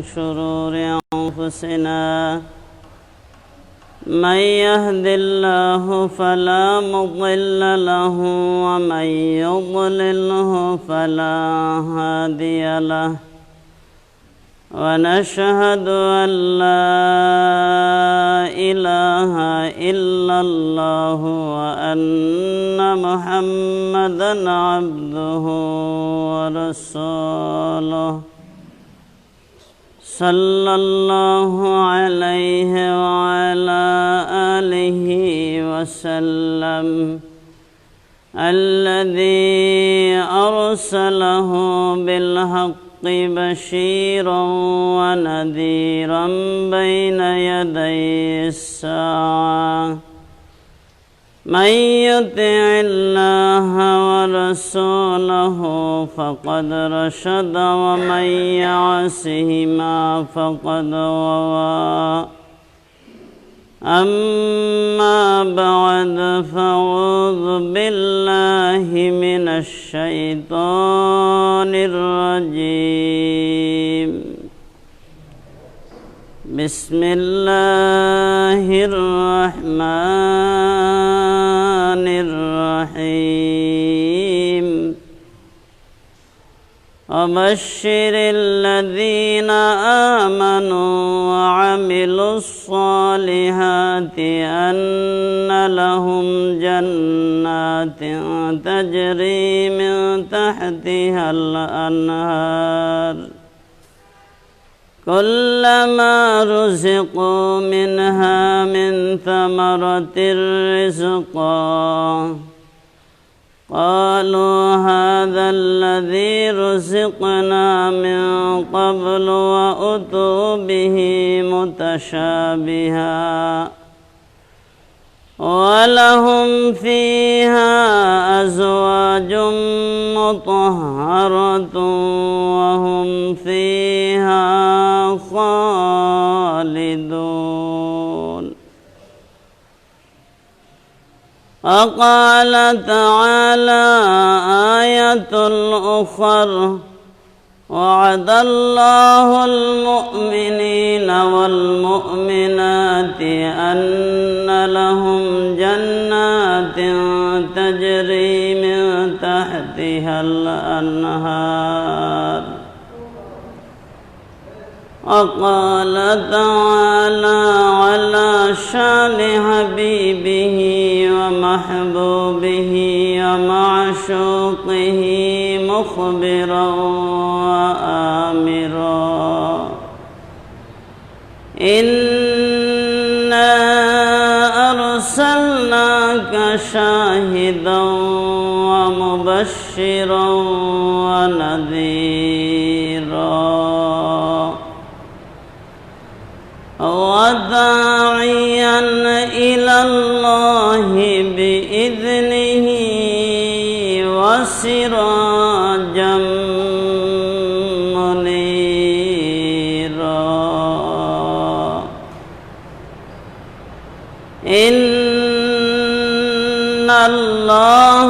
شرور أنفسنا من يهد الله فلا مضل له ومن يضلله فلا هادي له ونشهد أن لا إله إلا الله وأن محمدا عبده ورسوله صلى الله عليه وعلى آله وسلم الذي أرسله بالحق بشيرا ونذيرا بين يدي الساعة من يطع الله ورسوله فقد رشد ومن يعصهما فقد غوى أما بعد فأعوذ بالله من الشيطان الرجيم بسم الله الرحمن الرحيم وبشر الذين آمنوا وعملوا الصالحات أن لهم جنات تجري من تحتها الأنهار كلما رزقوا منها من ثمرة رزقا قالوا هذا الذي رزقنا من قبل وأتوا به متشابها ولهم فيها أزواج مطهرة وهم فيها خالدون وقال تعالى آية الأخر وعد الله المؤمنين والمؤمنات أن لهم جنات تجري من تحتها الأنهار وقال تعالى على شان حبيبه ومحبوبه ومعشوقه مخبرا وآمرا إنا أرسلناك شاهدا ومبشرا ونذيرا وداعيا إلى الله بإذنه وسراجا منيرا إن الله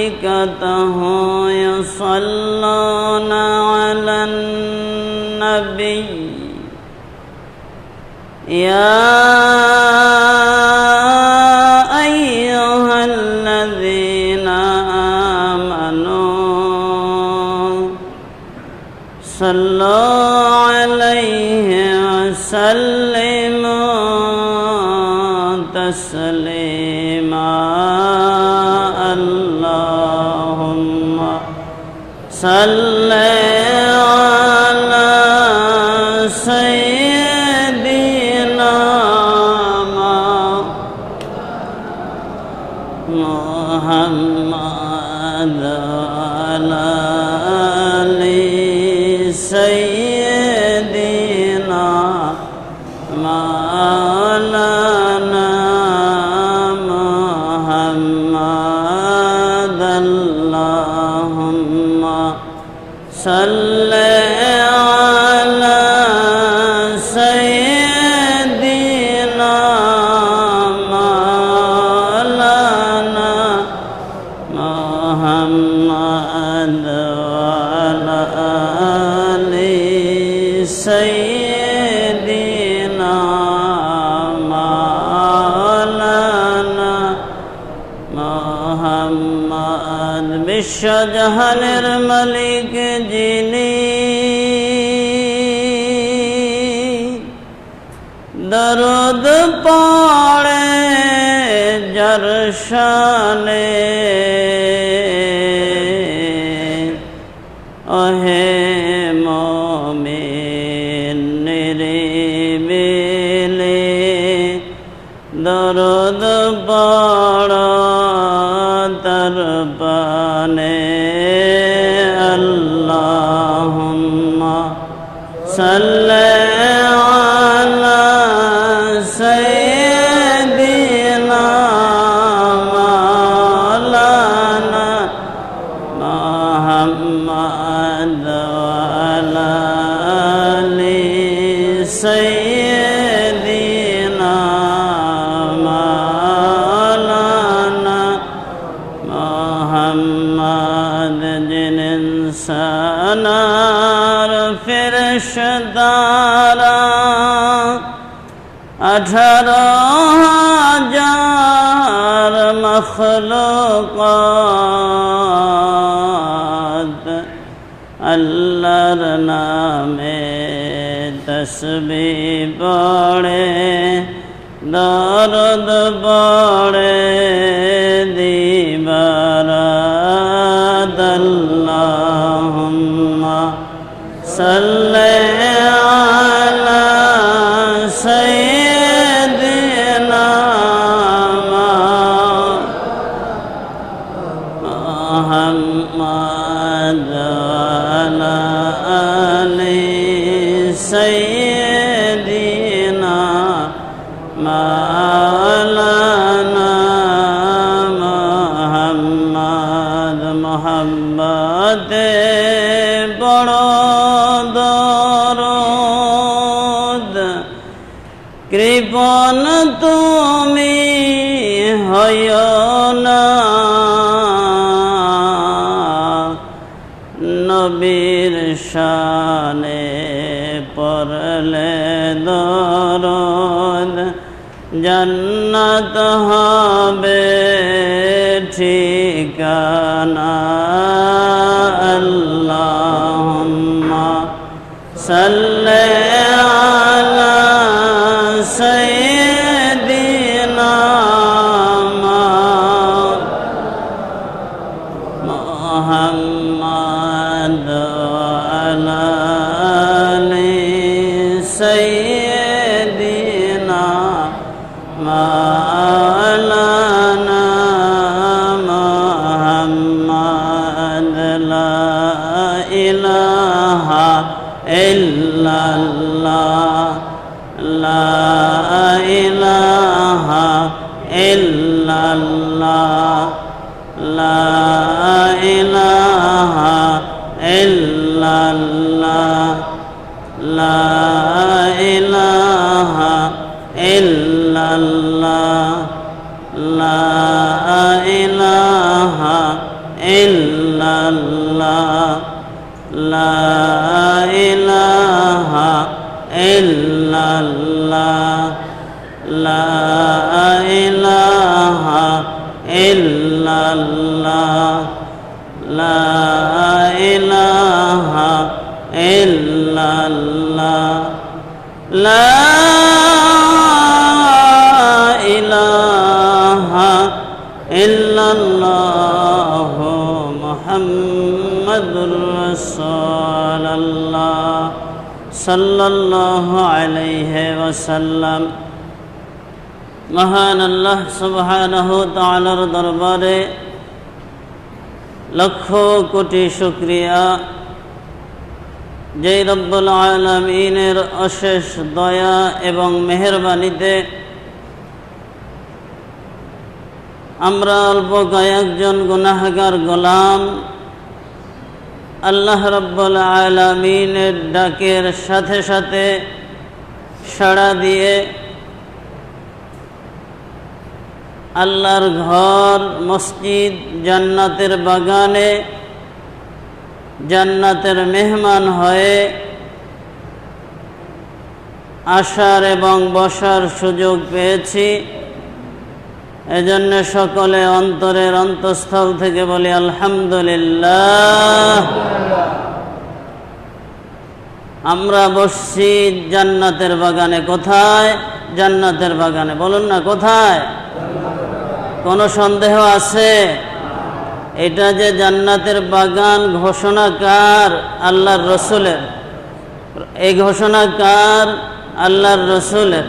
وملائكته يصلون على النبي يا أيها الذين آمنوا صلوا عليه وسلموا تسليما اللهم صل على سيدنا محمد وعلى آل سيدنا مولانا محمد اللهم صل على سيدنا مولانا محمد سيدنا مولانا محمد বিশ্বজাহানের মালিক যিনি দরুদ পড়ে যার শানে ওহে মুমিন নিরিবিলি দরুদ পড় তার পানে আল্লাহুম্মা সাল্লি আলা সাইয়্যিদিনা মাওলানা মুহাম্মদ ওয়া আলা আলি সাইয়্যিদিনা মাওলানা মুহাম্মদ জিন ইনসানার ফেরেশতারা 18,000 মখলুকাত আল্লাহর নামে তসবিহ পড়ে দরুদ পড়ে দিবারাত আল্লাহুম্মা সাল্লি আলা সাইয়্যিদিনা মুহাম্মদ ওয়া আলি সাইয়্যিদিনা মাওলানা মুহাম্মদ মুহাব্বতে বড় দরদ কৃপণ তুমি হয় না নবীর শানে পড়লে দরদ জান্নাত হবে ঠিকানা আল্লাহুম্মা সাল্লি আলা সাইয়্যিদিনা মুহাম্মদ ওয়া আলা আলি সাইয়্যিদিনা মাওলানা মুহাম্মদ লা ইলাহা ইল্লাল্লাহ লা ইলাহা ইল্লাল্লাহ লা ইলাহা ইল্লাল্লাহ লা ইলাহা ইল্লাল্লাহ লা ইলাহা ইল্লাল্লাহ লা ইলাহা ইল্লাল্লাহ লা ইলাহা ইল্লাল্লাহ লা ইলাহা ইল্লাল্লাহ লা ইলাহা ইল্লাল্লাহ মুহাম্মাদুর রাসূলুল্লাহ সাল্লাল্লাহু আলাইহি ওয়াসাল্লাম। মহান আল্লাহ সুবহানাহু তাআলার দরবারে লক্ষ কোটি শুকরিয়া, যে রব্বুল আলামিনের অশেষ দয়া এবং মেহেরবানিতে আমরা অল্প কয়েকজন গুনাহগার গোলাম আল্লাহ রব্বুল আলামিনের ডাকের সাথে সাথে সাড়া দিয়ে আল্লাহর ঘর মসজিদ জান্নাতের বাগানে জান্নাতের মেহমান হয়ে আসার এবং বসার সুযোগ পেয়েছি, এজন্য সকলে অন্তরের অন্তঃস্থল থেকে বলি আলহামদুলিল্লাহ। আমরা বসছি জান্নাতের বাগানে। কোথায়? জান্নাতের বাগানে। বলুন না কোথায়? কোনো সন্দেহ আছে? এটা যে জান্নাতের বাগান ঘোষণা কার? আল্লাহর রসুলের। এই ঘোষণা কার? আল্লাহর রসুলের।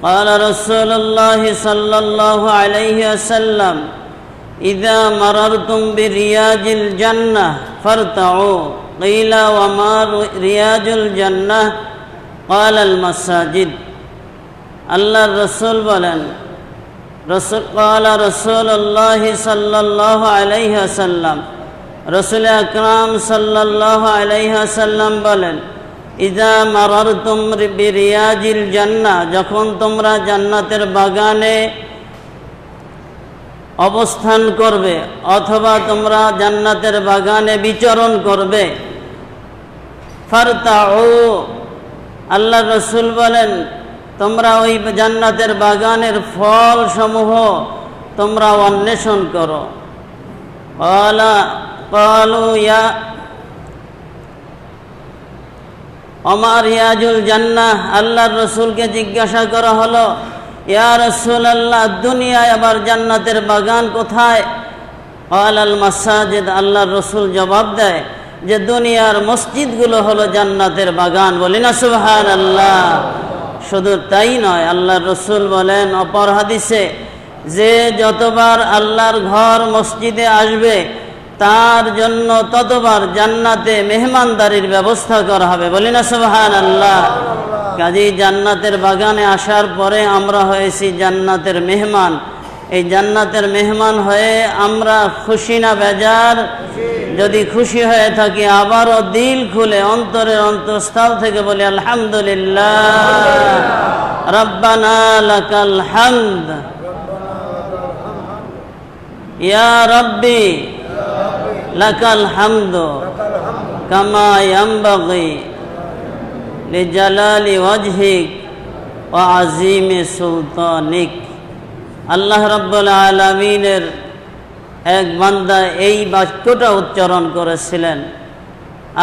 قال رسول الله صلى الله عليه وسلم إذا مررتم برياض الجنة فارتعوا قيل وما رياض الجنة قال المساجد। আল্লাহর রসুল বলেন, قال رسول الله صلى الله عليه وسلم, রসুল আকরাম সাল্লাল্লাহু আলাইহি ওয়াসাল্লাম বলেন, ইযা মারারতুম বিরিয়াজিল জান্নাহ, যখন তোমরা জান্নাতের বাগানে অবস্থান করবে অথবা তোমরা জান্নাতের বাগানে বিচরণ করবে, ফারতাউ, আল্লাহ রসুল বলেন তোমরা ওই জান্নাতের বাগানের ফল সমূহ তোমরা অন্বেষণ করো। ক্বালু ইয়া ওমা রিয়াজুল জান্নাহ, আল্লাহর রসুলকে জিজ্ঞাসা করা হলো, ইয়া রাসূলুল্লাহ, দুনিয়ায় আবার জান্নাতের বাগান কোথায়? ক্বালাল মাসাজিদ, আল্লাহর রসুল জবাব দেয় যে দুনিয়ার মসজিদগুলো হলো জান্নাতের বাগান। বলি না সুবহানাল্লাহ। শুধু তাই নয়, আল্লাহর রসুল বলেন অপর হাদিসে যে যতবার আল্লাহর ঘর মসজিদে আসবে তার জন্য ততবার জান্নাতে মেহমানদারির ব্যবস্থা করা হবে। বলি না সুবহানাল্লাহ। কাজেই জান্নাতের বাগানে আসার পরে আমরা হয়েছি জান্নাতের মেহমান। এই জান্নাতের মেহমান হয়ে আমরা খুশি না বেজার? যদি খুশি হয়ে থাকি আবারও দিল খুলে অন্তরের অন্তঃস্থল থেকে বলি আলহামদুলিল্লাহ। রব্বানা লাকাল হামদ, ইয়া রব্বি লাকাল হামদু কামা ইয়ানবাগি লিজালালি ওয়াজহিক ওয়া আযীমি সুলতানিক। আল্লাহ রাব্বুল আলামিনের এক বান্দা এই বাক্যটা উচ্চারণ করেছিলেন।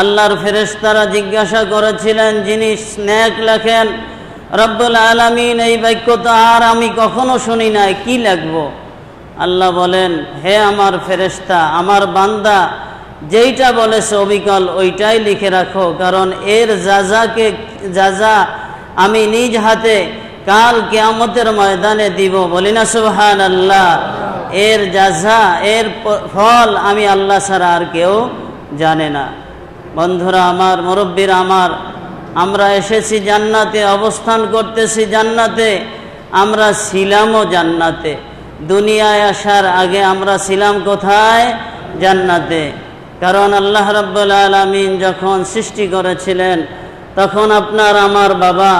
আল্লাহর ফেরেশতারা জিজ্ঞাসা করেছিলেন, যিনি নেক লেখেন, রব্বুল আলামিন এই বাক্য তো আর আমি কখনো শুনি নাই, কি লিখবো? আল্লাহ বলেন, হে আমার ফেরেশতা, আমার বান্দা যেইটা বলেছে অবিকল ওইটাই লিখে রাখো, কারণ এর যাজা আমি নিজ হাতে কাল কিয়ামতের ময়দানে দিব। বলি না সুবহানাল্লাহ। এর যাজা, এর ফল আমি আল্লাহ ছাড়া আর কেউ জানে না। বন্ধুরা আমার, মুরব্বীরা আমার, আমরা এসেছি জান্নাতে, অবস্থান করতেছি জান্নাতে, আমরা ছিলামও জান্নাতে। দুনিয়ায় আসার আগে আমরা ছিলাম কোথায়? জান্নাতে। কারণ আল্লাহ রাব্বুল আলামিন যখন সৃষ্টি করেছিলেন তখন আপনার আমার বাবা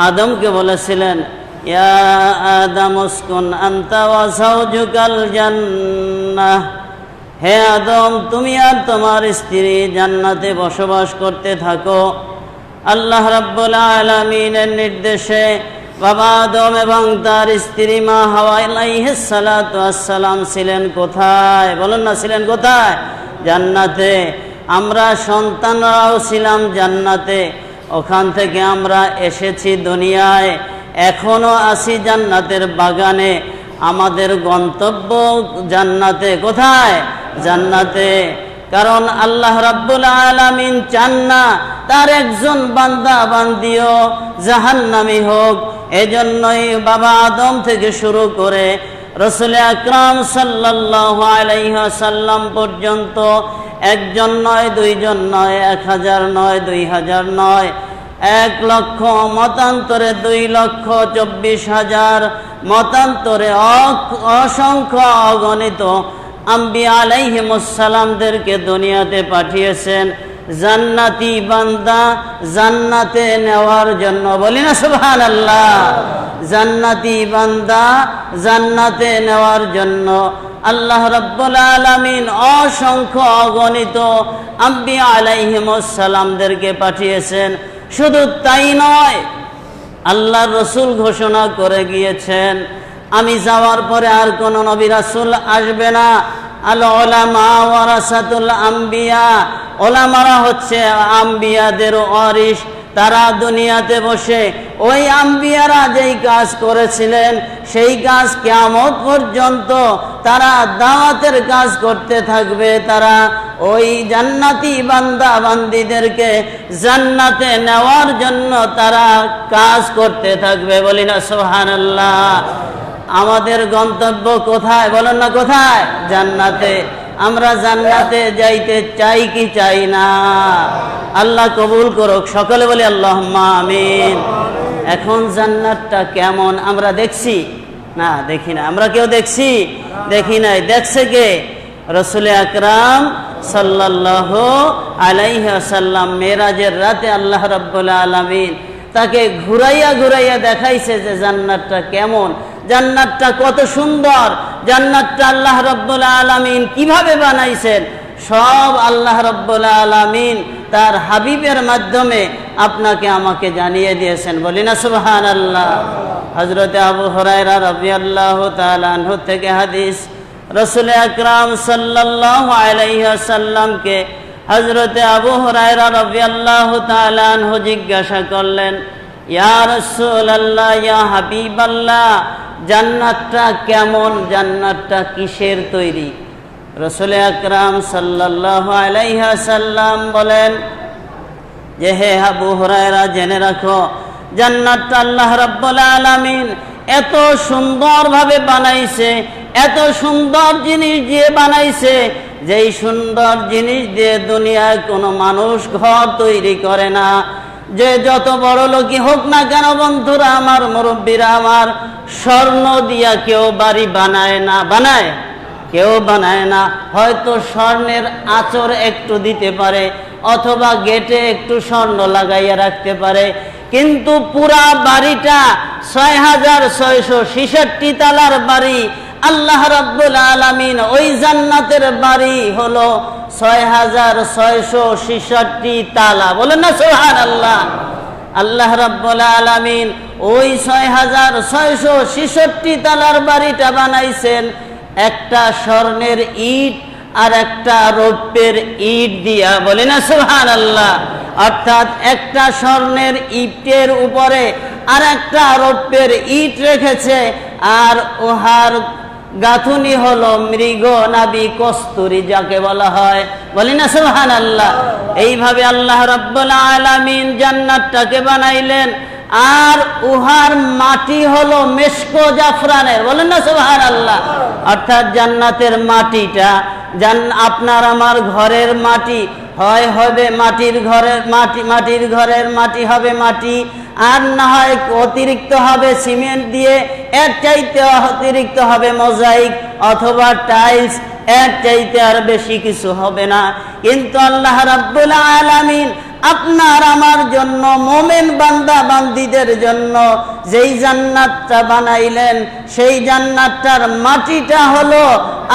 আদমকে বলেছিলেন, ইয়া আদম উসকুন আনতা ওয়া যাওজুকাল জান্নাহ, হে আদম তুমি আর তোমার স্ত্রী জান্নাতে বসবাস করতে থাকো। আল্লাহ রাব্বুল আলামিনের নির্দেশে বাবা আদম এবং তার স্ত্রী মা হাওয়া আলাইহিস সালাতু ওয়াস সালাম ছিলেন কোথায়? বলুন না, ছিলেন কোথায়? জান্নাতে। আমরা সন্তানরাও ছিলাম জান্নাতে। ওখান থেকে আমরা এসেছি দুনিয়ায়, এখনো আছি জান্নাতের বাগানে। আমাদের গন্তব্য জান্নাতে। কোথায়? জান্নাতে। কারণ আল্লাহ রাব্বুল আলামিন চান না তার একজন বান্দা বান্দিও জাহান্নামী হোক। এজন্যই বাবা আদম থেকে শুরু করে রাসূল আকরাম সাল্লাল্লাহু আলাইহি ওয়াসাল্লাম পর্যন্ত একজন নয়, দুইজন নয়, 1000 নয়, 2000 নয়, 1 লক্ষ, মতান্তরে 2,24,000, মতান্তরে অসংখ্য অগণিত আম্বিয়া আলাইহিমুস সালামদেরকে দুনিয়াতে পাঠিয়েছেন জান্নাতি বান্দা জান্নাতে নেওয়ার জন্য। বলি না সুবহানাল্লাহ। জান্নাতি বান্দা জান্নাতে নেওয়ার জন্য আল্লাহ রাব্বুল আলামিন অসংখ্য অগণিত আম্বিয়া আলাইহিমুস সালামদেরকে পাঠিয়েছেন। শুধু তাই নয়, আল্লাহ রসুল ঘোষণা করে গিয়েছেন, আমি যাওয়ার পরে আর কোন নবী রাসূল আসবে না। আল উলামা ওয়ারাসাতুল আম্বিয়া, ওলামারা হচ্ছে আম্বিয়াদের ওয়ারিস। তারা দুনিয়াতে বসে ওই আম্বিয়ারা যেই কাজ করেছিলেন সেই কাজ কিয়ামত পর্যন্ত তারা দাওয়াতের কাজ করতে থাকবে। তারা ওই জান্নাতি বান্দা বান্দীদেরকে জান্নাতে নেওয়ার জন্য তারা কাজ করতে থাকবে। বলি না সুবহানাল্লাহ। আমাদের গন্তব্য কোথায় বলেন না? কোথায়? জান্নাতে। আমরা জান্নাতে যাইতে চাই কি চাই না? আল্লাহ কবুল করুক, সকলে বলি আল্লাহুম্মা আমিন। এখন জান্নাতটা কেমন আমরা দেখছি না? দেখি না। আমরা কেউ দেখছি? দেখি নাই। দেখছে কে? রাসূল আকরাম সাল্লাল্লাহু আলাইহি ওয়াসাল্লাম মেরাজের রাতে আল্লাহ রাব্বুল আলামিন তাকে ঘুরাইয়া ঘুরাইয়া দেখাইছে যে জান্নাতটা কেমন, জান্নাতটা কত সুন্দর, জান্নাতটা আল্লাহ রাব্বুল আলামিন কিভাবে বানাইছেন, সব আল্লাহ রাব্বুল আলামিন তার হাবিবের মাধ্যমে আপনাকে আমাকে জানিয়ে দিয়েছেন। বলি না সুবহানাল্লাহ। হযরত আবু হুরায়রা রাদিয়াল্লাহু তাআলা আনহু থেকে হাদিস, রাসূল আকরাম সাল্লাল্লাহু আলাইহি ওয়াসাল্লামকে হযরত আবু হুরায়রা রাদিয়াল্লাহু তাআলা আনহু জিজ্ঞাসা করলেন, ইয়া রাসূলুল্লাহ, ইয়া হাবিবাল্লাহ, জান্নাতটা কেমন, জান্নাতটা কিসের তৈরি? রাসূল আকরাম সাল্লাল্লাহু আলাইহি ওয়াসাল্লাম বলেন যে, হে আবু হুরায়রা, জেনে রাখো জান্নাতটা আল্লাহ রাব্বুল আলামিন এত সুন্দরভাবে বানাইছে, এত সুন্দর জিনিস দিয়ে বানাইছে, যেই সুন্দর জিনিস দিয়ে দুনিয়ায় কোনো মানুষ ঘর তৈরি করে না। যে যত বড় লোকই হোক না কেন বন্ধুরা আমার, মুরব্বীরা আমার, স্বর্ণ দিয়া কেউ বাড়ি বানায় না। বানায়? কেউ বানায় না। হয়তো স্বর্ণের আঁচড় একটু দিতে পারে অথবা গেটে একটু স্বর্ণ লাগাইয়া রাখতে পারে, কিন্তু পুরা বাড়িটা ৬৬৬৬ তালার বাড়ি। আল্লাহ রাব্বুল আলামিন ওই জান্নাতের বাড়ি হলো ৬৬৬৬ তালা। বলেন না সুবহানাল্লাহ। আল্লাহ রাব্বুল আলামিন ওই ৬৬৬৬ তালার বাড়িটা বানাইছেন একটা স্বর্ণের ইট আর একটা রৌপ্যের ইট দিয়া। বলে না সুবহানাল্লাহ। অর্থাৎ একটা স্বর্ণের ইটের উপরে আর একটা রৌপ্যের ইট রেখেছে, আর উহার গাঁথুনি হলো মৃগ নাবি কস্তুরী, যাকে বলা হয়। বলি না সুবহানাল্লাহ। এইভাবে আল্লাহ রাব্বুল আলামিন জান্নাতটাকে বানাইলেন, আর উহার মাটি হলো মেশকো জাফরানের। বলেন না সুবহানাল্লাহ। অর্থাৎ জান্নাতের মাটিটা আপনার আমার ঘরের মাটি হয় হবে মাটির ঘরের মাটি হবে মাটি, আর না হয় অতিরিক্ত হবে সিমেন্ট দিয়ে, এর চাইতে অতিরিক্ত হবে মোজাইক অথবা টাইলস, এর চাইতে আর বেশি কিছু হবে না। কিন্তু আল্লাহ রাব্বুল আলামিন আপনার আমার জন্য, মোমেন বান্দা বান্দীদের জন্য যেই জান্নাতটা বানাইলেন, সেই জান্নাতটার মাটিটা হলো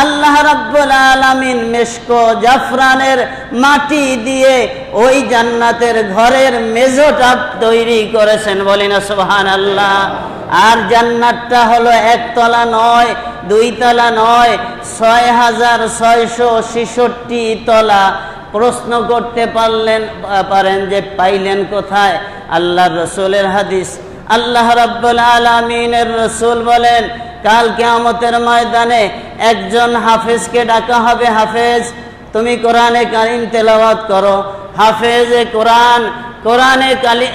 আল্লাহ রাব্বুল আলামিন মেশকো জাফরানের মাটি দিয়ে ওই জান্নাতের ঘরের মেঝোটা তৈরি করেছেন। বলি না সুবহানাল্লাহ। আর জান্নাতটা হলো একতলা নয়, দুই তলা নয়, ৬৬৬৬ তলা। প্রশ্ন করতে পারেন যে পাইলেন কোথায়? আল্লাহর রাসূলের হাদিস। আল্লাহ রাব্বুল আলামিনের রাসূল বলেন, কাল কিয়ামতের ময়দানে একজন হাফেজকে ডাকা হবে, হাফেজ তুমি কোরআনে কারীম তেলাওয়াত করো। হাফেজে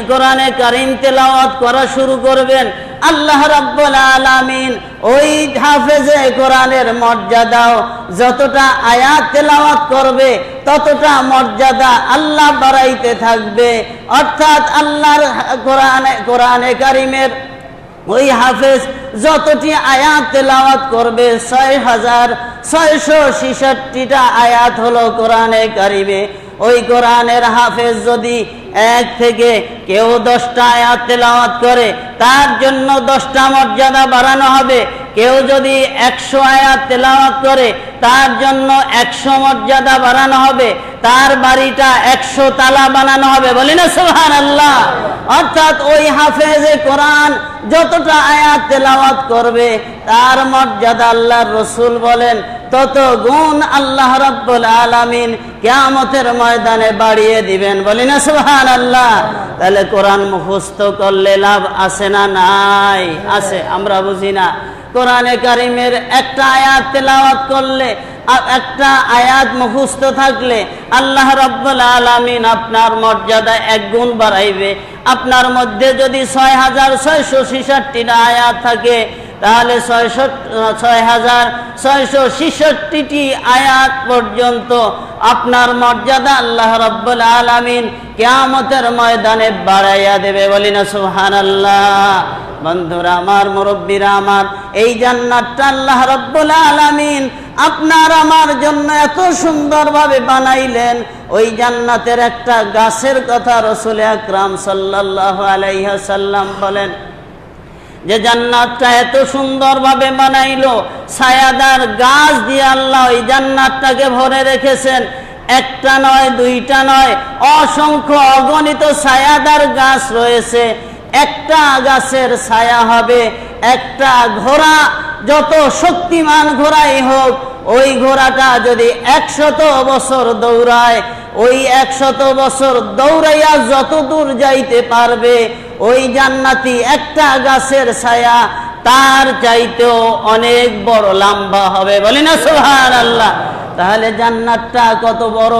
কোরআনে কারীম তেলাওয়াত করা শুরু করবেন। আল্লাহ রাব্বুল আলামিন ওই হাফেজে কোরআনের মর্যাদাও, যতটা আয়াত তেলাওয়াত করবে ততটা মর্যাদা আল্লাহ বাড়াইতে থাকবে। অর্থাৎ আল্লাহর কোরআনে কারীমের ওই হাফেজ যতটি আয়াত তেলাওয়াত করবে, ৬৬৬৬টা আয়াত হলো কোরআনে কারীমে। ওই কোরআনের হাফেজ যদি এক থেকে কেউ 10টা আয়াত তেলাওয়াত করে, তার জন্য 10টা মর্যাদা বাড়ানো হবে। কেউ যদি 100 আয়াত তেলাওয়াত করে তার জন্য 100 মর্যাদা বাড়ানো হবে, তার বাড়িটা 100 তালা বানানো হবে, বলি না সুবহানাল্লাহ। অর্থাৎ ওই হাফেজে কোরআন যতটা আয়াত তেলাওয়াত করবে তার মর্যাদা আল্লাহর রাসূল বলেন তত গুণ আল্লাহ রাব্বুল আলামিন কিয়ামতের ময়দানে বাড়িয়ে দিবেন, বলি না সুবহানাল্লাহ। তাহলে কোরআন মুখস্থ করলে লাভ আছে না নাই? আছে, আমরা বুঝি না। কোরআনে কারিমের একটা আয়াত তেলাওয়াত করলে, একটা আয়াত মুখস্থ থাকলে আল্লাহ রাব্বুল আলামিন আপনার মর্যাদা 1 গুণ বাড়াইবে। আপনার মধ্যে যদি 6666টা আয়াত থাকে তাহলে 6666টি আয়াত পর্যন্ত আপনার মর্যাদা আল্লাহ রাব্বুল আলামিন কিয়ামতের ময়দানে বাড়াইয়া দেবে, বলি না সুবহানাল্লাহ। বন্ধুরা আমার, মুরব্বীরা আমার, এই জান্নাতটা আল্লাহ রাব্বুল আলামিন আপনার আমার জন্য এত সুন্দরভাবে বানাইলেন। ওই জান্নাতের একটা গাছের কথা রাসূল আকরাম সাল্লাল্লাহু আলাইহি ওয়াসাল্লাম বলেন যে জান্নাতটা এত সুন্দরভাবে বানাইলো, ছায়াদার গাছ দিয়ে আল্লাহ ওই জান্নাতটাকে ভরে রেখেছেন। একটা নয়, দুইটা নয়, অসংখ্য অগণিত ছায়াদার গাছ রয়েছে। একটা গাছের ছায়া হবে একটা ঘোড়া, যত শক্তিমান ঘোড়াই হোক, ওই ঘোড়াটা যদি 100 বছর দৌড়ায়, ওই 100 বছর দৌড়াইয়া যত দূর যাইতে পারবে, ওই জান্নাতি একটা গাছের ছায়া তার চাইতেও অনেক বড় লম্বা হবে, বলি না সুবহানাল্লাহ। তাহলে জান্নাতটা কত বড়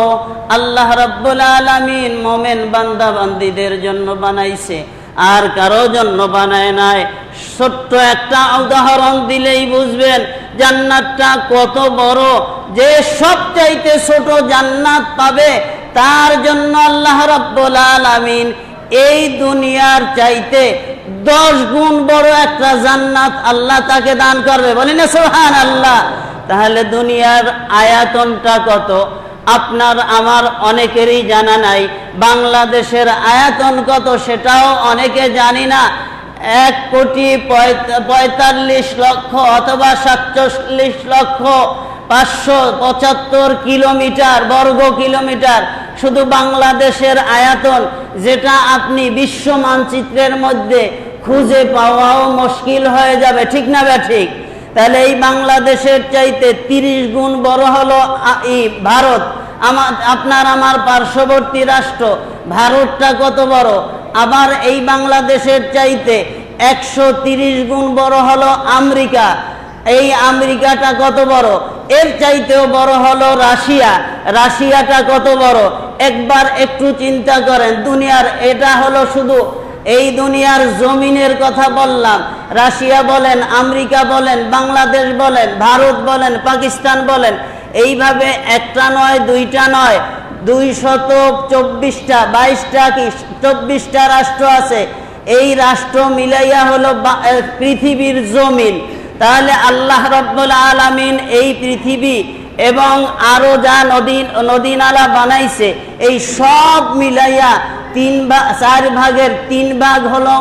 আল্লাহ রাব্বুল আলামিন মুমিন বান্দা বান্দীদের জন্য বানাইছে, আর কারো জন্য বানায় নাই। ছোট্ট একটা উদাহরণ দিলেই বুঝবেন জান্নাতটা কত বড়। যে সবচাইতে ছোট জান্নাত পাবে তার জন্য আল্লাহ রাব্বুল আলামিন এই দুনিয়ার চাইতে 10 গুণ বড় একটা জান্নাত আল্লাহ তাকে দান করবে, বলি না সুবহানাল্লাহ। তাহলে দুনিয়ার আয়াতনটা কত আপনার আমার অনেকেরই জানা নাই। বাংলাদেশের আয়াতন কত সেটাও অনেকে জানি না। 1,45,00,000 অথবা 47,575 কিলোমিটার বর্গ কিলোমিটার শুধু বাংলাদেশের আয়াতন, যেটা আপনি বিশ্ব মানচিত্রের মধ্যে খুঁজে পাওয়াও মুশকিল হয়ে যাবে, ঠিক না ঠিক? তাহলে এই বাংলাদেশের চাইতে 30 গুণ বড় হলো ভারত, আপনার আমার পার্শ্ববর্তী রাষ্ট্র। ভারতটা কত বড়? আবার এই বাংলাদেশের চাইতে 130 গুণ বড় হলো আমেরিকা। এই আমেরিকাটা কত বড়? এর চাইতেও বড় হলো রাশিয়া। রাশিয়াটা কত বড়? একবার একটু চিন্তা করেন। দুনিয়ার এটা হলো শুধু এই দুনিয়ার জমিনের কথা বললাম। রাশিয়া বলেন, আমেরিকা বলেন, বাংলাদেশ বলেন, ভারত বলেন, পাকিস্তান বলেন, এইভাবে একটা নয়, দুইটা নয়, 224টা 22টা কি 24টা রাষ্ট্র আছে। এই রাষ্ট্র মিলাইয়া হলো পৃথিবীর জমিন। তাহলে আল্লাহ রাব্বুল আলামিন এই পৃথিবী এবং আরো যা নদী নালা বানাইছে, এই সব মিলাইয়া 4 ভাগের 3 ভাগ হলো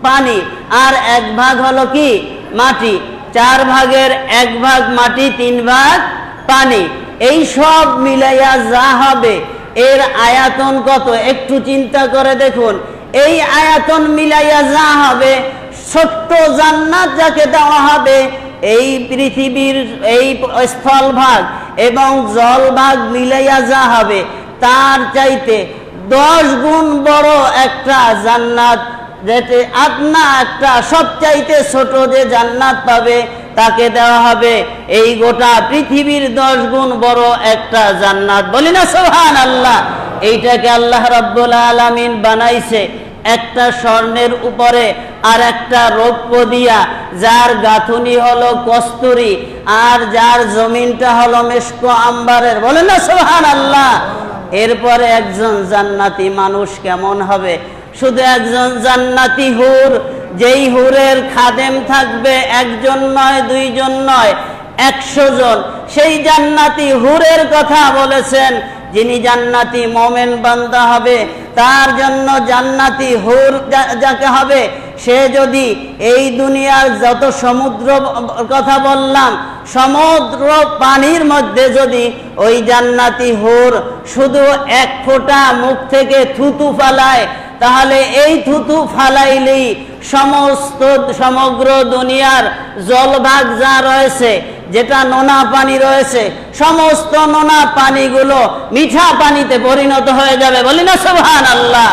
পানি, আর 1 ভাগ হলো কি মাটি। 4 ভাগের 1 ভাগ মাটি, 3 ভাগ পানি। এই সব মিলাইয়া যা হবে এর আয়াতন কত একটু চিন্তা করে দেখুন। এই আয়াতন মিলাইয়া যা হবে, ছোট্ট জান্নাত যাকে দেওয়া হবে, এই পৃথিবীর এই স্থল ভাগ এবং জল ভাগ মিলাইয়া যা হবে তার চাইতে 10 গুণ বড় একটা জান্নাত, যেতে আপনা একটা সবচাইতে ছোট যে জান্নাত পাবে তাকে দেওয়া হবে এই গোটা পৃথিবীর 10 গুণ বড় একটা জান্নাত, বলি না সুবহানাল্লাহ। এইটাকে আল্লাহ রাব্বুল আলামিন বানাইছে একটা স্বর্ণের উপরে আর একটা রৌপ্য দিয়া, যার গাঁথুনি হলো কস্তুরী আর যার জমিনটা হলো মেশক আম্বারের, বলে না সুবহানাল্লাহ। এরপরে একজন জান্নাতি মানুষ কেমন হবে? শুধু একজন জান্নাতি হুর, যেই হুরের খাদেম থাকবে 1 জন নয়, 2 জন নয়, 100 জন। সেই জান্নাতি হুরের কথা বলেছেন। যিনি জান্নাতি মোমেন বান্দা হবে তার জন্য জান্নাতি হুর যাকে হবে, সে যদি এই দুনিয়ার যত সমুদ্র কথা বললাম, সমুদ্র পানির মধ্যে যদি ওই জান্নাতি হুর শুধু এক ফোঁটা মুখ থেকে থুতু ফালায়, তাহলে এই থুতু ফালাইলেই সমগ্র দুনিয়ার জলভাগ যা রয়েছে, যেটা নোনা পানি রয়েছে, সমস্ত নোনা পানিগুলো মিঠা পানিতে পরিণত হয়ে যাবে। বলি না সুবহানাল্লাহ।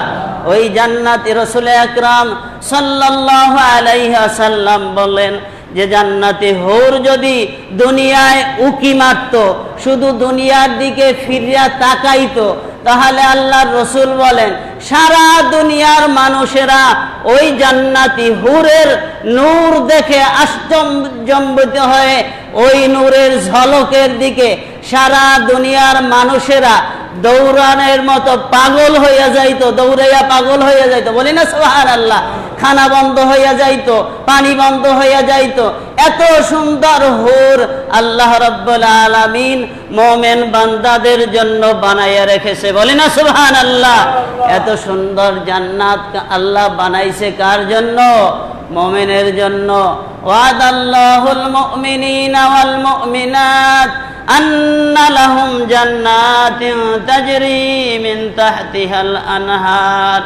ওই জান্নাতি রাসূল আকরাম সাল্লাল্লাহু আলাইহি ওয়াসাল্লাম বলেন যে জান্নাতি হুর যদি দুনিয়ায় উকি মারত, শুধু দুনিয়ার দিকে ফিরিয়া তাকাইতো, তাহলে আল্লাহর রাসূল বলেন সারা দুনিয়ার মানুষেরা ওই জান্নাতি হুরের নূর দেখে আশ্চর্যান্বিত হয়ে ওই নূরের ঝলকের দিকে সারা দুনিয়ার মানুষেরা দৌড়ানোর মতো পাগল হইয়া যাইতো, দৌড়াইয়া পাগল হইয়া যাইতো। বলি না সুবহানাল্লাহ। খানা বন্ধ হইয়া যাইতো, পানি বন্ধ হইয়া যাইতো। এত সুন্দর হুর আল্লাহ রাব্বুল আলামিন মুমিন বান্দাদের জন্য বানাইয়া রেখেছে। বলি না সুবহানাল্লাহ। এত সুন্দর জান্নাত আল্লাহ বানাইছে কার জন্য? মুমিনের জন্য। ওয়াদাল্লাহুল মুমিনিনা ওয়াল মুমিনাত আন্না লাহুম জান্নাতিন তাজরি মিন তাহতিহাল আনহার।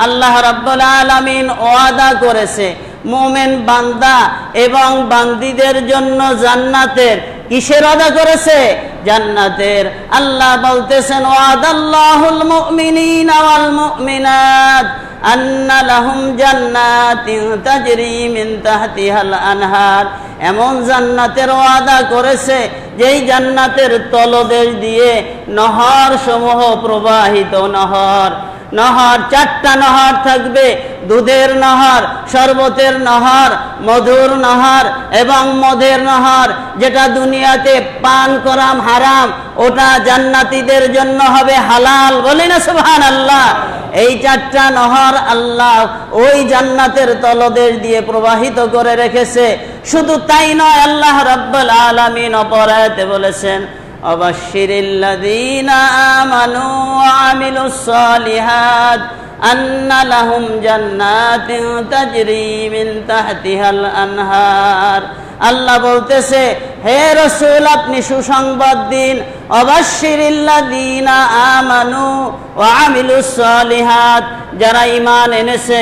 আল্লাহ রাব্বুল আলামিন ওয়াদা করেছে মুমিন বান্দা এবং বান্দীদের জন্য জান্নাতের। কিসের ওয়াদা করেছে? জান্নাতের। আল্লাহ বলতেছেন ওয়াদাল্লাহুল মুমিনিনা ওয়াল মুমিনাত আন্না লাহুম জান্নাতিন তাজরি মিন তাহতিহাল আনহার। এমন জান্নাতের ওয়াদা করেছে যেই জান্নাতের তলদেশ দিয়ে নহর সমূহ প্রবাহিত। নহর চারটা নহর থাকবে, দুধের নহর, শরবতের নহর, মধুর নহর এবং মদের নহর। যেটা দুনিয়াতে পান করাম হারাম, ওটা জান্নাতীদের জন্য হবে হালাল। বলি না সুবহানাল্লাহ। এই চারটা নহর আল্লাহ ওই জান্নাতের তলদেশ দিয়ে প্রবাহিত করে রেখেছে। শুধু তাই নয়, আল্লাহ রাব্বুল আলামিন অপর আয়াতে বলেছেন আবাশশিরিল্লাযীনা আমানু ওয়া আমিলুস সালিহাত আন্না লাহুম জান্নাতিন তাজরি মিন তাহতিহাল আনহার। আল্লাহ বলতেছে হে রাসূল আপনি সুসংবাদ দিন, আবাশশিরিল্লাযীনা আমানু ওয়া আমিলুস সালিহাত, যারা ঈমান এনেছে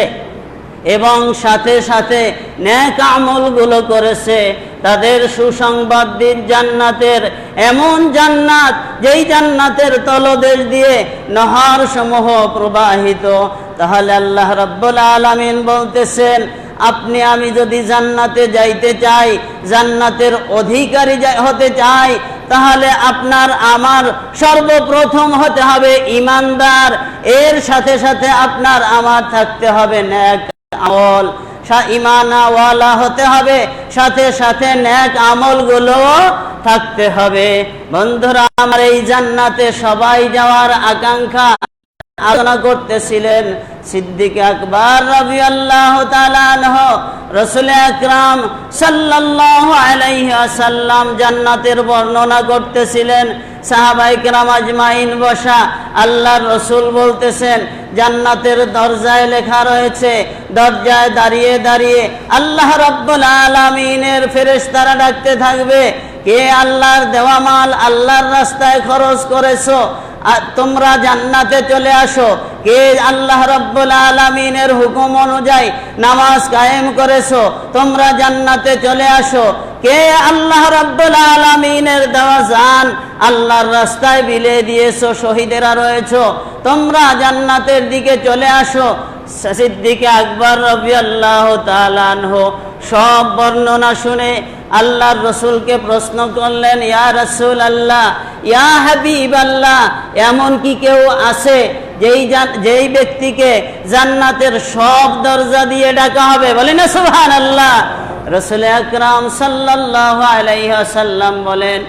এবং সাথে সাথে নেক আমলগুলো করেছে তাদের সুসংবাদ দিন জান্নাতের। এমন জান্নাত যেই জান্নাতের তলদেশ দিয়ে নহর সমূহ প্রবাহিত। তাহলে আল্লাহ রাব্বুল আলামিন বলতেছেন আপনি আমি যদি জান্নাতে যাইতে চাই, জান্নাতের অধিকারী হতে চাই, তাহলে আপনার আমার সর্বপ্রথম হতে হবে ঈমানদার। এর সাথে সাথে আপনার আমার থাকতে হবে নেক আমল। ঈমানওয়ালা হতে হবে, সাথে সাথে নেক আমলগুলো থাকতে হবে। বন্ধুরা আমার, এই জান্নাতে সবাই যাওয়ার আকাঙ্ক্ষা আলোচনা করতেছিলেন সিদ্দিক আকবর রাদিয়াল্লাহু তাআলা আনহু। রাসূল আকরাম সাল্লাল্লাহু আলাইহি ওয়াসাল্লাম জান্নাতের বর্ণনা করতেছিলেন, সাহাবায়ে কেরাম আজমাইন বসা। আল্লাহর রাসূল বলতেছেন জান্নাতের দরজায় লেখা রয়েছে, দরজায় দাঁড়িয়ে দাঁড়িয়ে আল্লাহ রাব্বুল আলামিনের ফেরেশতারা ডাকতে থাকবে, কে আল্লাহর দেওয়া মাল আল্লাহর রাস্তায় খরচ করেছো তোমরা জান্নাতে চলে আসো। কে আল্লাহ রাব্বুল আলামিনের হুকুম অনুযায়ী নামাজ কায়েম করেছো তোমরা জান্নাতে চলে আসো। কে আল্লাহ রাব্বুল আলামিনের দেওয়া জান আল্লাহর রাস্তায় বিলিয়ে দিয়েছো, শহীদেরা রয়েছো, তোমরা জান্নাতের দিকে চলে আসো। সিদ্দিক আকবর রাদিয়াল্লাহু তাআলা আনহু সব বর্ণনা শুনে আল্লাহর রাসূলকে প্রশ্ন করলেন, ইয়া রাসূলুল্লাহ, ইয়া হাবিবাল্লাহ, এমন কি কেউ আছে যেই ব্যক্তিকে জান্নাতের সব দরজা দিয়ে ডাকা হবে? বলেন না সুবহানাল্লাহ। রাসূল আকরাম সাল্লাল্লাহু আলাইহি ওয়াসাল্লাম বলেন,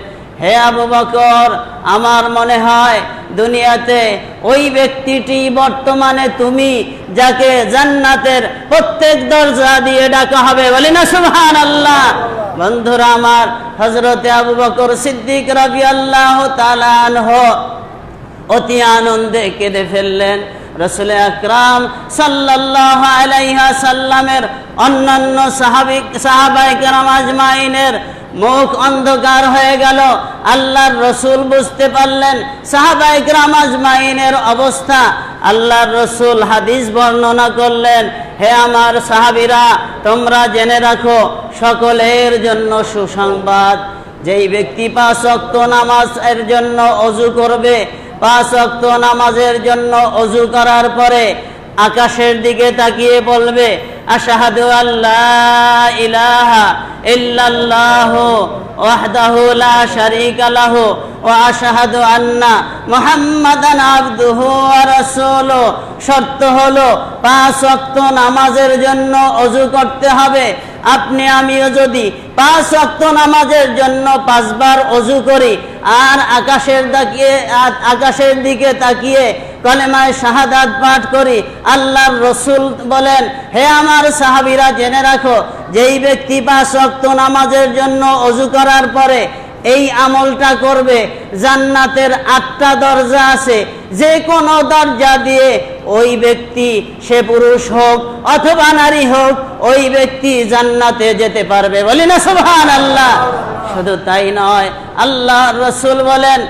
হে আবু বকর, আমার মনে হয় দুনিয়াতে ওই ব্যক্তিটি বর্তমানে তুমি যাকে জান্নাতের প্রত্যেক দরজা দিয়ে ডাকা হবে। বলি না সুবহানাল্লাহ। বন্ধুরা আমার, হযরতে আবু বকর সিদ্দিক রাদিয়াল্লাহু তাআলা আনহু অতি আনন্দে কেঁদে ফেললেন। রাসূল আকরাম সাল্লাল্লাহু আলাইহি ওয়াসাল্লামের অন্যান্য সাহাবায়ে কেরাম আজমাইনের মুখ অন্ধকার হয়ে গেল। আল্লাহর রসুল বুঝতে পারলেন সাহাবায়ে কেরাম আজমাইনের অবস্থা। আল্লাহর রসুল হাদিস বর্ণনা করলেন, হে আমার সাহাবীরা, তোমরা জেনে রাখো সকলের জন্য সুসংবাদ। যেই ব্যক্তি 5 ওয়াক্ত নামাজের জন্য ওযু করবে, 5 ওয়াক্ত নামাজের জন্য ওযু করার পরে আকাশের দিকে তাকিয়ে বলবে, আশহাদু আল্লা ইলাহা ইল্লাল্লাহু ওয়াহদাহু লা শারীকা লাহু ওয়া আশহাদু আন্না মুহাম্মাদান আবদুহু ওয়া রাসূলুহু। শর্ত হলো 5 ওয়াক্ত নামাজের জন্য ওযু করতে হবে। আপনি আমিও যদি 5 ওয়াক্ত নামাজের জন্য 5 বার ওযু করি আর আকাশের দিকে তাকিয়ে কলেমায়ে শাহাদাত পাঠ করি, আল্লাহর রসুল বলেন, হে আমার সাহাবীরা জেনে রাখো, যেই ব্যক্তি 5 ওয়াক্ত নামাজের জন্য ওযু করার পরে এই আমলটা করবে, জান্নাতের 8টা দরজা আছে, যে কোনো দরজা দিয়ে ওই ব্যক্তি, সে পুরুষ হোক অথবা নারী হোক, ওই ব্যক্তি জান্নাতে যেতে পারবে। বলি না সুবহানাল্লাহ। শুধু তাই নয়, আল্লাহ রসুল বলেন,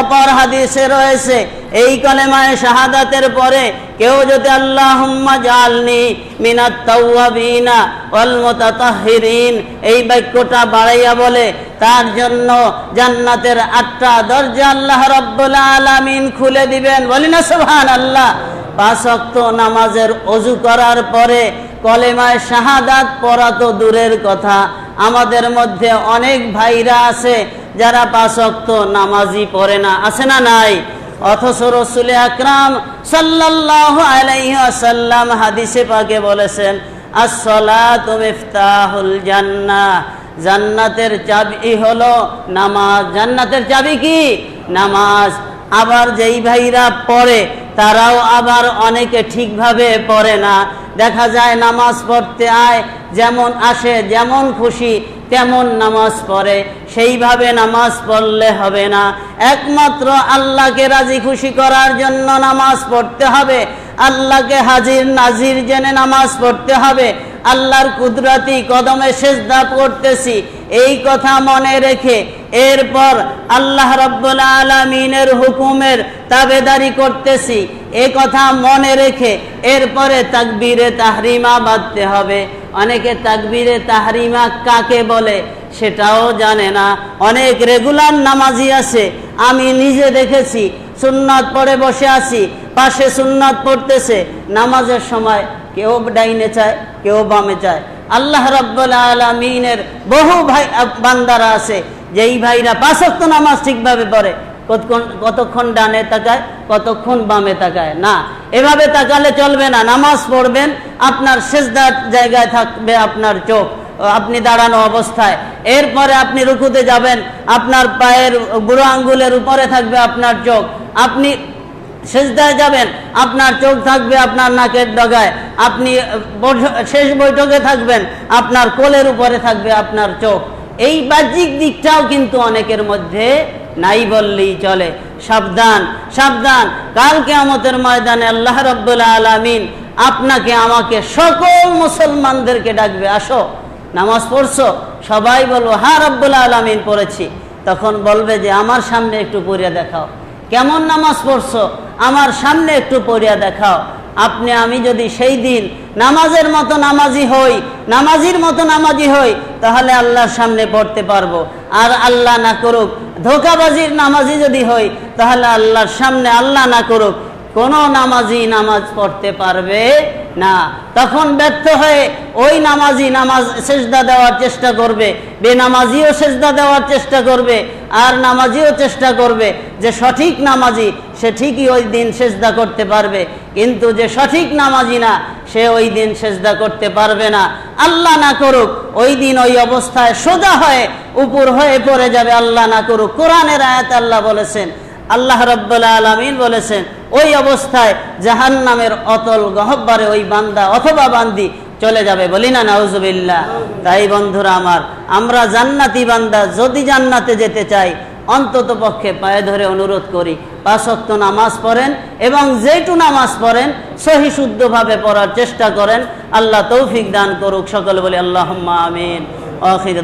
অপর হাদিসে রয়েছে, এই কলেমায়ে শাহাদাতের পরে কেউ যদি আল্লাহুম্মা জাআলনি মিনাত তাওয়াবিনা ওয়াল মুতাতাহহিরিন এই বাক্যটা বাড়াইয়া বলে, তার জন্য জান্নাতের 8টা দরজা আল্লাহ রাব্বুল আলামিন খুলে দিবেন। বলি না সুবহানাল্লাহ। 5 ওয়াক্ত নামাজের ওযু করার পরে কলেমায়ে শাহাদাত পড়া তো দূরের কথা, আমাদের মধ্যে অনেক ভাইরা আছে যারা 5 ওয়াক্ত নামাজই পড়ে না, আছে না নাই? অথচ রাসূল আকরাম সাল্লাল্লাহু আলাইহি ওয়াসাল্লাম হাদিসে পাকে বলেছেন, আস-সালাতু মিফতাহুল জান্নাহ, জান্নাতের চাবি হলো নামাজ। জান্নাতের চাবি কি? নামাজ। আবার যেই ভাইরা পড়ে তারাও আবার অনেকে ঠিকভাবে পড়ে না। দেখা যায় নামাজ পড়তে আয়, যেমন আসে যেমন খুশি তেমন নামাজ পড়ে। সেইভাবে নামাজ পড়লে হবে না। একমাত্র আল্লাহকে রাজি খুশি করার জন্য নামাজ পড়তে হবে। আল্লাহকে হাজির নাজির জেনে নামাজ পড়তে হবে। আল্লাহর কুদরতি কদমে সেজদা করতেছি এই কথা মনে রেখে, এরপর আল্লাহ রাব্বুল আলামিনের হুকুমের তাবেদারি করতেছি এ কথা মনে রেখে এরপরে তাকবীরে তাহরিমা বাঁধতে হবে। অনেকে তাকবীরে তাহরিমা কাকে বলে সেটাও জানে না। অনেক রেগুলার নামাজি আছে, আমি নিজে দেখেছি, সুন্নাত পড়ে বসে আছি, পাশে সুন্নাত পড়তেছে, নামাজের সময় কেউ ডাইনে চায় কেউ বামে চায়। আল্লাহ রাব্বুল আলামিনের বহু ভাই বান্দারা আছে যেই ভাইরা 5 ওয়াক্ত নামাজ ঠিকভাবে পড়ে, কতক্ষণ ডানে তাকায় কতক্ষণ বামে তাকায় না। এভাবে তাকালে চলবে না। নামাজ পড়বেন, আপনার সেজদার জায়গায় থাকবে আপনার চোখ, আপনি দাঁড়ানো অবস্থায়। এরপরে আপনি রুকুতে যাবেন, আপনার পায়ের বুড়ো আঙ্গুলের উপরে থাকবে আপনার চোখ। আপনি সেজদায় যাবেন, আপনার চোখ থাকবে আপনার নাকের ডগায়। আপনি শেষ বৈঠকে থাকবেন, আপনার কোলের উপরে থাকবে আপনার চোখ। এই বাহ্যিক দিকটাও কিন্তু অনেকের মধ্যে নাই বললেই চলে। সাবধান, সাবধান। কাল কিয়ামতের ময়দানে আল্লাহ রাব্বুল আলামিন আপনাকে আমাকে সকল মুসলমানদেরকে ডাকবে, আসো নামাজ পড়ছো? সবাই বলবো হ্যাঁ রাব্বুল আলামিন পড়েছি। তখন বলবে যে আমার সামনে একটু পড়িয়া দেখাও, কেমন নামাজ পড়ছো আমার সামনে একটু পড়িয়া দেখাও। আপনি আমি যদি সেই দিন নামাজের মতো নামাজি হই, নামাজির মতো নামাজি হই, তাহলে আল্লাহর সামনে পড়তে পারবো। আর আল্লাহ না করুক ধোঁকাবাজির নামাজি যদি হই, তাহলে আল্লাহর সামনে আল্লাহ না করুক কোনো নামাজি নামাজ পড়তে পারবে না। তখন ব্যর্থ হয়ে ওই নামাজি নামাজ সেজদা দেওয়ার চেষ্টা করবে, বেনামাজিও সেজদা দেওয়ার চেষ্টা করবে, আর নামাজিও চেষ্টা করবে। যে সঠিক নামাজি সে ঠিকই ওই দিন সেজদা করতে পারবে, কিন্তু যে সঠিক নামাজি না সে ওই দিন সেজদা করতে পারবে না। আল্লাহ না করুক ওই দিন ওই অবস্থায় সোজা হয়ে উপর হয়ে পড়ে যাবে, আল্লাহ না করুক। কোরআনের আয়াত আল্লাহ বলেছেন, আল্লাহ রাব্বুল আলামিন বলেছেন, ওই অবস্থায় জাহান্নামের অতল গহ্বরে ওই বান্দা অথবা বান্দি চলে যাবে। বলি না নাউজুবিল্লাহ। তাই বন্ধুরা আমার, আমরা জান্নাতি বান্দা যদি জান্নাতে যেতে চাই, অন্তত পক্ষে পায়ে ধরে অনুরোধ করি 5 ওয়াক্ত নামাজ পড়েন এবং যেটু নামাজ পড়েন সহি শুদ্ধভাবে পড়ার চেষ্টা করেন। আল্লাহ তৌফিক দান করুক। সকলে বলি আল্লাহুম্মা আমিন। আখির